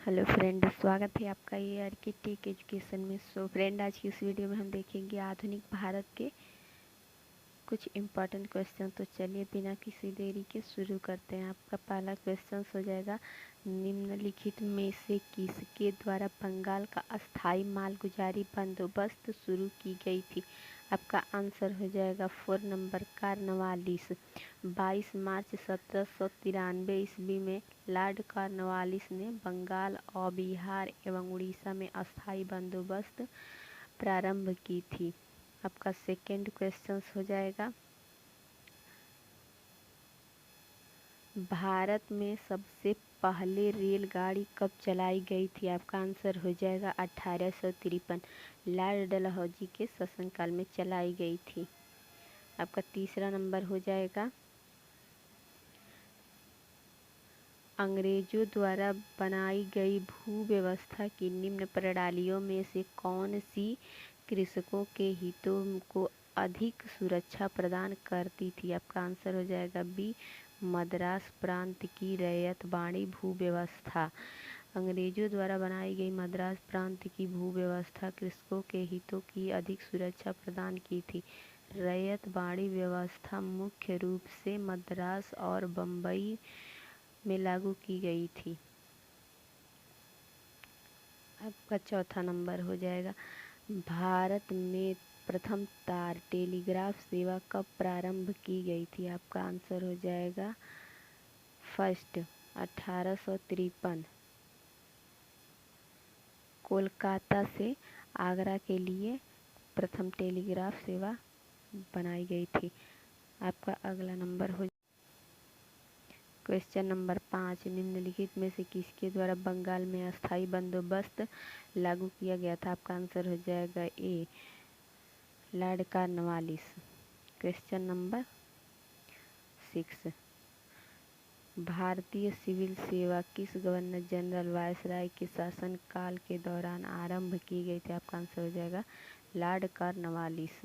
Hello friend, स्वागत है आपका ये आर के टेक एजुकेशन में। सो फ्रेंड, आज की इस वीडियो में हम देखेंगे आधुनिक भारत के कुछ इम्पोर्टेंट क्वेश्चन। तो चलिए बिना किसी देरी के शुरू करते हैं। आपका पहला क्वेश्चन हो जाएगा, निम्नलिखित में से किसके द्वारा बंगाल का अस्थाई मालगुजारी बंदोबस्त शुरू की गई थी? आपका आंसर हो जाएगा 4 नंबर कार्नवालिस। 22 मार्च 1793 ईस्वी में लॉर्ड कॉर्नवालिस ने बंगाल और बिहार एवं उड़ीसा में अस्थाई बंदोबस्त प्रारंभ की थी। आपका सेकेंड क्वेश्चन हो जाएगा, भारत में सबसे पहले रेलगाड़ी कब चलाई गई थी? आपका आंसर हो जाएगा 1853, लॉर्ड डलहौजी के शासनकाल में चलाई गई थी। आपका तीसरा नंबर हो जाएगा, अंग्रेजों द्वारा बनाई गई भू व्यवस्था की निम्न प्रणालियों में से कौन सी कृषकों के हितों को अधिक सुरक्षा प्रदान करती थी? आपका आंसर हो जाएगा बी, मद्रास प्रांत की रैयतवाड़ी भू व्यवस्था। अंग्रेजों द्वारा बनाई गई मद्रास प्रांत की भू व्यवस्था कृषकों के हितों की अधिक सुरक्षा प्रदान की थी। रैयतवाड़ी व्यवस्था मुख्य रूप से मद्रास और बम्बई में लागू की गई थी। आपका चौथा नंबर हो जाएगा, भारत में प्रथम तार टेलीग्राफ सेवा कब प्रारंभ की गई थी? आपका आंसर हो जाएगा फर्स्ट 1853, कोलकाता से आगरा के लिए प्रथम टेलीग्राफ सेवा बनाई गई थी। आपका अगला नंबर हो क्वेश्चन नंबर 5, निम्नलिखित में से किसके द्वारा बंगाल में अस्थाई बंदोबस्त लागू किया गया था? आपका आंसर हो जाएगा ए, लॉर्ड कॉर्नवालिस। क्वेश्चन नंबर 6, भारतीय सिविल सेवा किस गवर्नर जनरल वायसराय के शासनकाल के दौरान आरंभ की गई थी? आपका आंसर हो जाएगा लॉर्ड कॉर्नवालिस।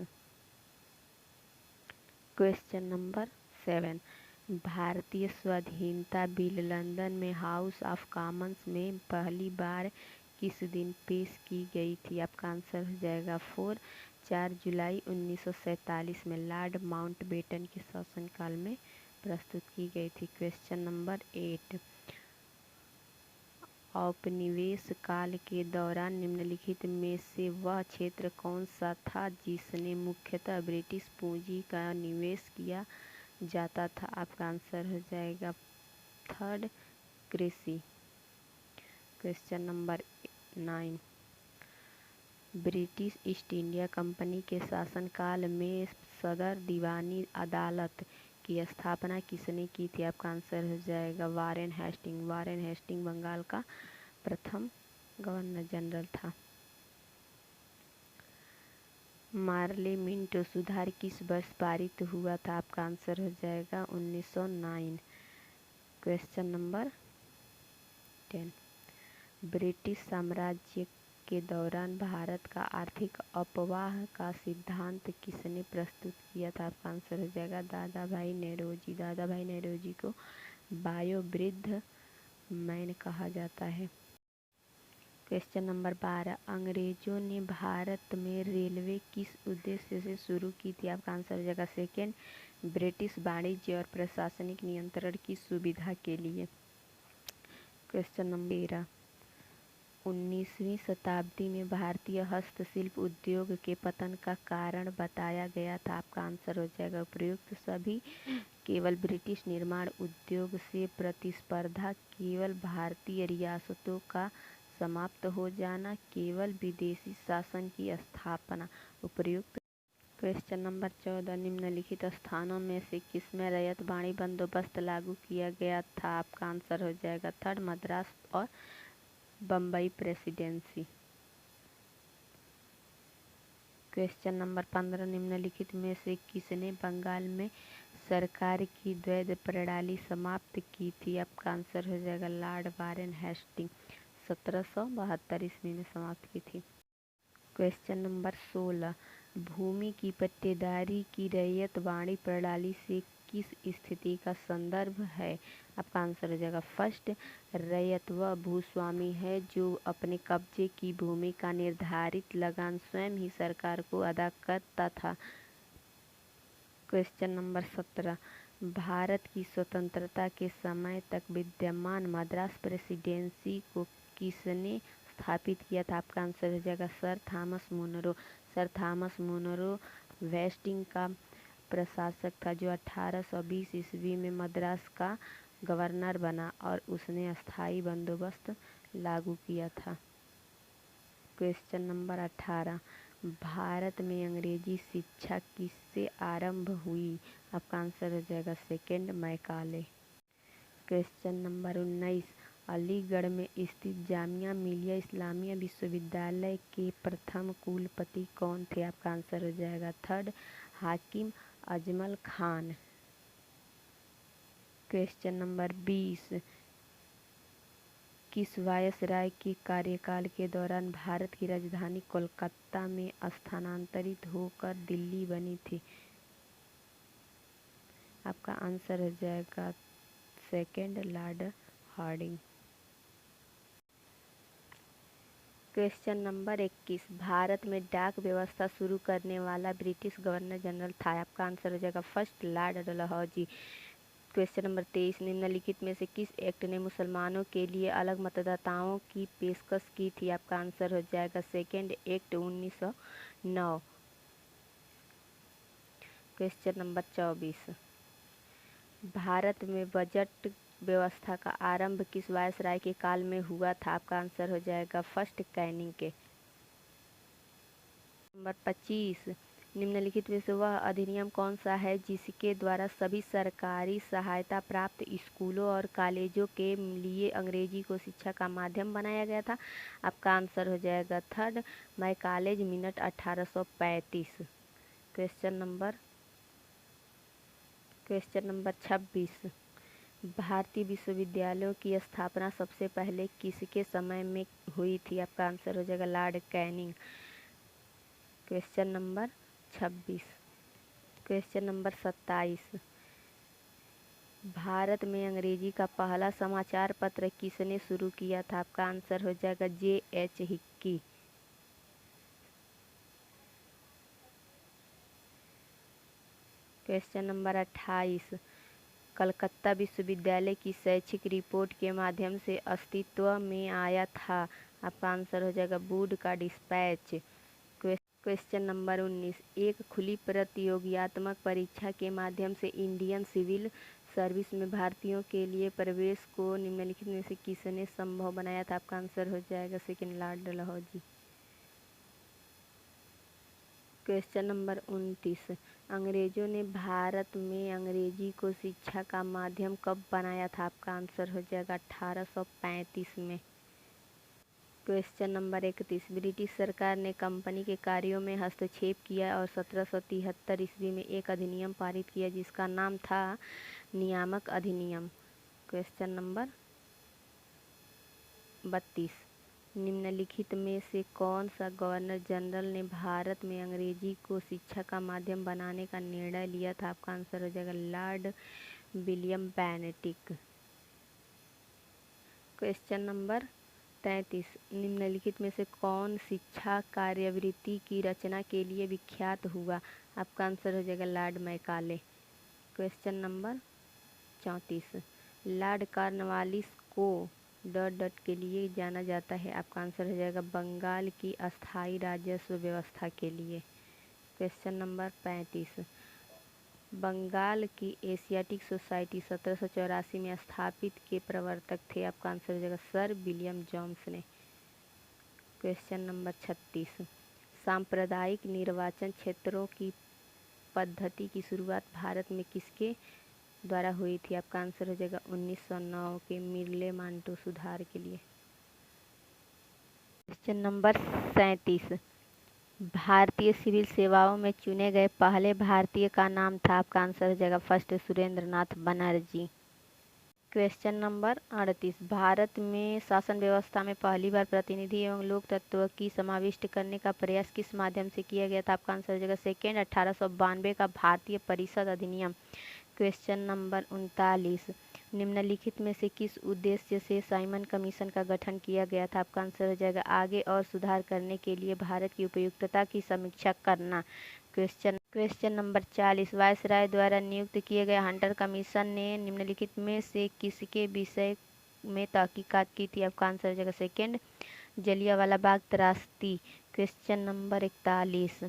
क्वेश्चन नंबर 7, भारतीय स्वाधीनता बिल लंदन में हाउस ऑफ कॉमन्स में पहली बार किस दिन पेश की गई थी? आपका आंसर हो जाएगा 4 जुलाई 1947 में लॉर्ड माउंटबेटन के शासनकाल में प्रस्तुत की गई थी। क्वेश्चन नंबर 8, औपनिवेश काल के दौरान निम्नलिखित में से वह क्षेत्र कौन सा था जिसने मुख्यतः ब्रिटिश पूंजी का निवेश किया जाता था? आपका आंसर हो जाएगा थर्ड, कृषि। Question number 9, British east India company के शासनकाल में सदर दीवानी अदालत की स्थापना किसने की थी? आपका आंसर हो जाएगा Warren Hasting. Warren Hasting Bengal का प्रथम गवर्नर जनरल था। मार्ले मिंटो सुधार किस वर्ष पारित हुआ था? आपका आंसर हो जाएगा 1909। क्वेश्चन नंबर 10, ब्रिटिश साम्राज्य के दौरान भारत का आर्थिक अपवाह का सिद्धांत किसने प्रस्तुत किया था? आपका आंसर हो जाएगा दादा भाई नेरोजी। दादा भाई नेरोजी को बायो वृद्ध मैन कहा जाता है। क्वेश्चन नंबर 12, अंग्रेजों ने भारत में रेलवे किस उद्देश्य से शुरू की थी? आपका आंसर हो जाएगा सेकेंड, ब्रिटिश वाणिज्य और प्रशासनिक नियंत्रण की सुविधा के लिए। क्वेश्चन नंबर 13, 19वीं शताब्दी में भारतीय हस्तशिल्प उद्योग के पतन का कारण बताया गया था। आपका आंसर हो जाएगा उपयुक्त सभी, केवल ब्रिटिश निर्माण उद्योग से प्रतिस्पर्धा, केवल भारतीय रियासतों का समाप्त हो जाना, केवल विदेशी शासन की स्थापना। उपयुक्त। क्वेश्चन नंबर 14, निम्नलिखित स्थानों में से किसमें रैयतवाड़ी बंदोबस्त लागू किया गया था? आपका आंसर हो जाएगा थर्ड, मद्रास और बम्बई प्रेसिडेंसी। क्वेश्चन नंबर 15, निम्नलिखित में से किसने बंगाल में सरकार की द्वैध प्रणाली समाप्त की थी? आपका आंसर हो जाएगा लॉर्ड वारेन हेस्टिंग। 1772 ईस्वी में समाप्त की थी। क्वेश्चन नंबर 16, भूमि की पट्टेदारी की रैयतवाड़ी प्रणाली से किस स्थिति का संदर्भ है? आपका आंसर हो जाएगा फर्स्ट, रैयत वह भूस्वामी है जो अपने कब्जे की भूमि का निर्धारित लगान स्वयं ही सरकार को अदा करता था। क्वेश्चन नंबर 17, भारत की स्वतंत्रता के समय तक विद्यमान मद्रास प्रेसिडेंसी को किसने स्थापित किया था? आपका आंसर हो जाएगा sir Thomas Munro. Sir Thomas Munro वेस्टिंग का प्रशासक था जो 1820 ईस्वी में मद्रास का गवर्नर बना और उसने अस्थायी बंदोबस्त लागू किया था। क्वेश्चन नंबर 18, भारत में अंग्रेजी शिक्षा किससे आरंभ हुई? आपका आंसर हो जाएगा second, Macaulay. Question number 19, Aligarh में स्थित जामिया मिलिया इस्लामिया विश्वविद्यालय के प्रथम कुलपति कौन थे? आपका आंसर हो जाएगा थर्ड, हाकिम अजमल खान। क्वेश्चन नंबर 20, किस वायसराय के कार्यकाल के दौरान भारत की राजधानी कोलकाता में स्थानांतरित होकर दिल्ली बनी थी? आपका आंसर हो जाएगा second, Lord Hardinge. Question number 21, Bharat में डाक व्यवस्था शुरू करने वाला ब्रिटिश गवर्नर जनरल था? आपका आंसर हो जाएगा first, Lord Dalhousie. Question number 23, निम्नलिखित में से किस एक्ट ने मुसलमानों के लिए अलग मतदाताओं की पेशकश की थी? आपका आंसर हो जाएगा second, act 1909। Question number 24, Bharat में बजट व्यवस्था का आरंभ किस वायसराय के काल में हुआ था? आपका आंसर हो जाएगा फर्स्ट, कैनिंग के। नंबर 25, निम्नलिखित में से वह अधिनियम कौन सा है जिसके द्वारा सभी सरकारी सहायता प्राप्त स्कूलों और कॉलेजों के लिए अंग्रेजी को शिक्षा का माध्यम बनाया गया था? आपका आंसर हो जाएगा third, Macaulay minute 1835। Question number 26, भारतीय विश्वविद्यालयों की स्थापना सबसे पहले किसके समय में हुई थी? आपका आंसर हो जाएगा Lord Canning. Question number 26। Question number 27, Bharat में अंग्रेजी का पहला समाचार पत्र किसने शुरू किया था? आपका आंसर हो जाएगा J.H. Hickey. Question number 28, Calcutta विश्वविद्यालय की शैक्षिक रिपोर्ट के माध्यम से अस्तित्व में आया था? आपका आंसर हो जाएगा वुड का डिस्पैच। क्वेश्चन नंबर 19, एक खुली प्रतियोगितात्मक परीक्षा के माध्यम से इंडियन सिविल सर्विस में भारतीयों के लिए प्रवेश को निम्नलिखित में से किसने संभव बनाया था? आपका आंसर हो जाएगा second, Lord Dalhousie. Question number 29, अंग्रेजों ने भारत में अंग्रेजी को शिक्षा का माध्यम कब बनाया था? आपका आंसर हो जाएगा 1835 में। क्वेश्चन नंबर 31, ब्रिटिश सरकार ने कंपनी के कार्यों में हस्तक्षेप किया और 1773 ईस्वी में एक अधिनियम पारित किया जिसका नाम था नियामक अधिनियम। क्वेश्चन नंबर 32, निम्नलिखित में से कौन सा गवर्नर जनरल ने भारत में अंग्रेजी को शिक्षा का माध्यम बनाने का निर्णय लिया था? आपका आंसर हो जाएगा लॉर्ड विलियम बेनेटिक। क्वेश्चन नंबर 33, निम्नलिखित में से कौन शिक्षा कार्यवृत्ति की रचना के लिए विख्यात हुआ? आपका आंसर हो जाएगा Lord Macaulay. Question number 34, Lord Cornwallis co dot के लिए जाना जाता है? आपका आंसर हो जाएगा बंगाल की अस्थायी राजस्व व्यवस्था के लिए। क्वेश्चन नंबर 35, बंगाल की एशियाटिक सोसाइटी 1784 में स्थापित के प्रवर्तक थे? आपका आंसर हो जाएगा सर विलियम जोन्स ने। क्वेश्चन नंबर 36, सांप्रदायिक निर्वाचन क्षेत्रों की पद्धति की शुरुआत भारत में किसके द्वारा हुई थी? आपका आंसर हो जाएगा 1909 के मिर्ले मांटो सुधार के लिए। क्वेश्चन नंबर 37, भारतीय सिविल सेवाओं में चुने गए पहले भारतीय का नाम था? आपका आंसर हो जाएगा फर्स्ट, सुरेंद्र नाथ बनर्जी। क्वेश्चन नंबर 38, भारत में शासन व्यवस्था में पहली बार प्रतिनिधि एवं लोक तत्व की समाविष्ट करने का प्रयास किस माध्यम से किया गया था? आपका आंसर हो जाएगा सेकेंड, 1892 का भारतीय परिषद अधिनियम। क्वेश्चन नंबर 39, निम्नलिखित में से किस उद्देश्य से साइमन कमीशन का गठन किया गया था? आपका आंसर हो जाएगा आगे और सुधार करने के लिए भारत की उपयुक्तता की समीक्षा करना। क्वेश्चन नंबर 40, वायसराय द्वारा नियुक्त किए गए हंटर कमीशन ने निम्नलिखित में से किसके विषय में तहकीकात की थी? आपका आंसर हो जाएगा सेकेंड, जलियांवाला बाग त्रासदी। क्वेश्चन नंबर 41,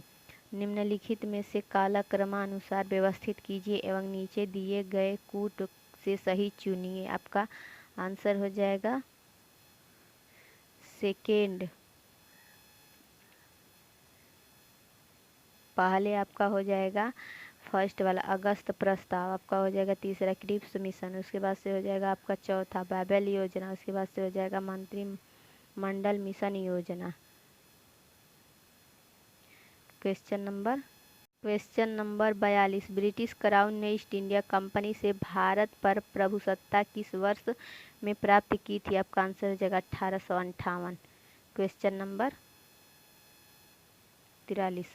निम्नलिखित में से कालक्रमानुसार व्यवस्थित कीजिए एवं नीचे दिए गए कूट से सही चुनिए। आपका आंसर हो जाएगा सेकेंड। पहले आपका हो जाएगा फर्स्ट वाला अगस्त प्रस्ताव, आपका हो जाएगा तीसरा क्रिप्स मिशन, उसके बाद से हो जाएगा आपका चौथा बाबेल योजना, उसके बाद से हो जाएगा मंत्रिमंडल मिशन योजना। क्वेश्चन नंबर 42, ब्रिटिश क्राउन ने ईस्ट इंडिया कंपनी से भारत पर प्रभुसत्ता किस वर्ष में प्राप्त की थी? आपका आंसर हो जाएगा 1858। क्वेश्चन नंबर 43,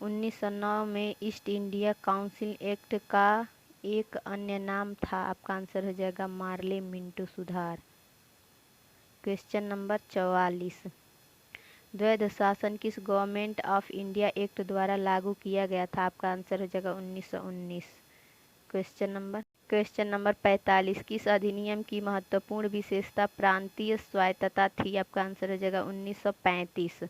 1909 में ईस्ट इंडिया काउंसिल एक्ट का एक अन्य नाम था। आपका आंसर हो जाएगा मार्ले मिंटो सुधार। क्वेश्चन नंबर 44, द्वैध शासन किस गवर्नमेंट ऑफ इंडिया एक्ट द्वारा लागू किया गया था? आपका आंसर हो जाएगा 1919। क्वेश्चन नंबर 45, किस अधिनियम की महत्वपूर्ण विशेषता प्रांतीय स्वायत्तता थी? आपका आंसर हो जाएगा 1935।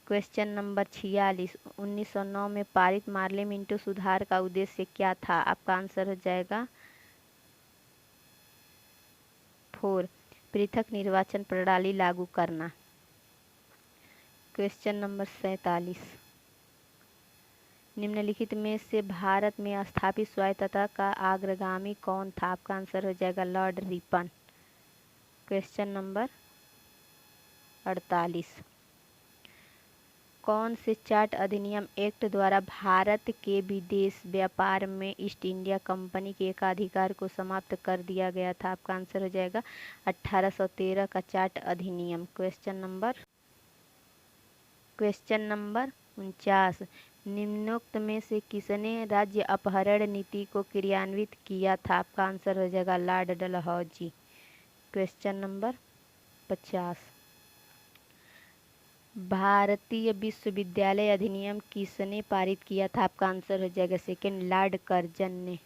क्वेश्चन नंबर 46, 1909 में पारित मार्ले मिंटो सुधार का उद्देश्य क्या था? आपका आंसर हो जाएगा 4, पृथक निर्वाचन प्रणाली लागू करना। क्वेश्चन नंबर 47, निम्नलिखित में से भारत में स्थापित स्वायत्तता का अग्रगामी कौन था? आपका आंसर हो जाएगा लॉर्ड रिपन। क्वेश्चन नंबर 48, कौन से चार्ट अधिनियम एक्ट द्वारा भारत के विदेश व्यापार में ईस्ट इंडिया कंपनी के एकाधिकार को समाप्त कर दिया गया था? आपका आंसर हो जाएगा 1813 का चार्ट अधिनियम। क्वेश्चन नंबर 49, निम्नोक्त में से किसने राज्य अपहरण नीति को क्रियान्वित किया था? आपका आंसर हो जाएगा लॉर्ड डलहौजी। क्वेश्चन नंबर 50, भारतीय विश्वविद्यालय अधिनियम किसने पारित किया था? आपका आंसर हो जाएगा सेकेंड, लॉर्ड कर्जन ने।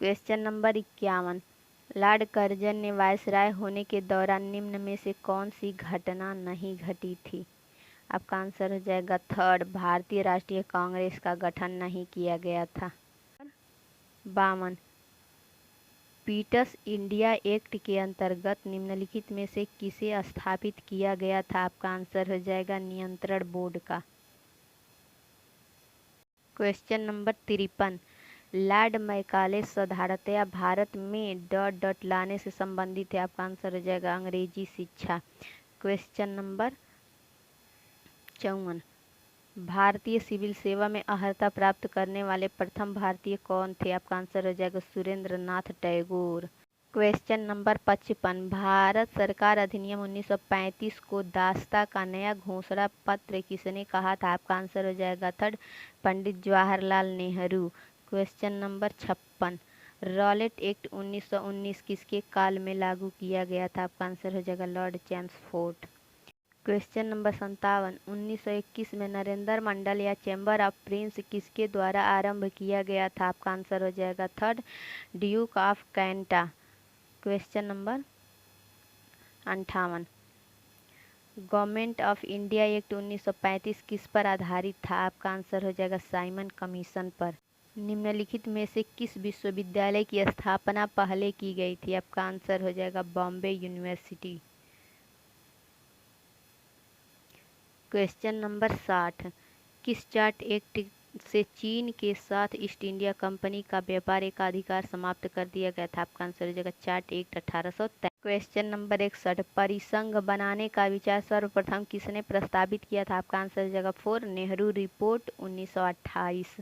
क्वेश्चन नंबर 51, लॉर्ड कर्जन ने वायसराय होने के दौरान निम्न में से कौन सी घटना नहीं घटी थी? आपका आंसर हो जाएगा थर्ड, भारतीय राष्ट्रीय कांग्रेस का गठन नहीं किया गया था। 52, पीटर्स इंडिया एक्ट के अंतर्गत निम्नलिखित में से किसे स्थापित किया गया था? आपका आंसर हो जाएगा नियंत्रण बोर्ड का। क्वेश्चन नंबर 53, लॉर्ड मैकाले साधारणतया भारत में लाने से संबंधित है। आपका आंसर हो जाएगा अंग्रेजी शिक्षा। क्वेश्चन नंबर 54, भारतीय सिविल सेवा में अर्हता प्राप्त करने वाले प्रथम भारतीय कौन थे? आपका आंसर हो जाएगा सुरेंद्र नाथ टैगोर। क्वेश्चन नंबर 55, भारत सरकार अधिनियम 1935 को दास्ता का नया घोषणा पत्र किसने कहा था? आपका आंसर हो जाएगा third, Pandit Jawaharlal Nehru. Question number 56, Rowlatt act 1919 किसके काल में लागू किया गया था? आपका आंसर हो जाएगा लॉर्ड चैम्सफोर्ड। क्वेश्चन नंबर 57, 1921 में नरेंद्र मंडल या चैम्बर ऑफ प्रिंस किसके द्वारा आरंभ किया गया था? आपका आंसर हो जाएगा third, duke of Kent. Question number 58, government of India act 1935 किस पर आधारित था? आपका आंसर हो जाएगा साइमन कमीशन पर। निम्नलिखित में से किस विश्वविद्यालय की स्थापना पहले की गई थी? आपका आंसर हो जाएगा बॉम्बे यूनिवर्सिटी। क्वेश्चन नंबर 60, किस चार्ट एक्ट से चीन के साथ ईस्ट इंडिया कंपनी का व्यापार एकाधिकार समाप्त कर दिया गया था? आपका आंसर हो जाएगा चार्ट एक्ट 1803। क्वेश्चन नंबर 61, परिसंघ बनाने का विचार सर्वप्रथम किसने प्रस्तावित किया था? आपका आंसर हो जाएगा 4, नेहरू रिपोर्ट 1928।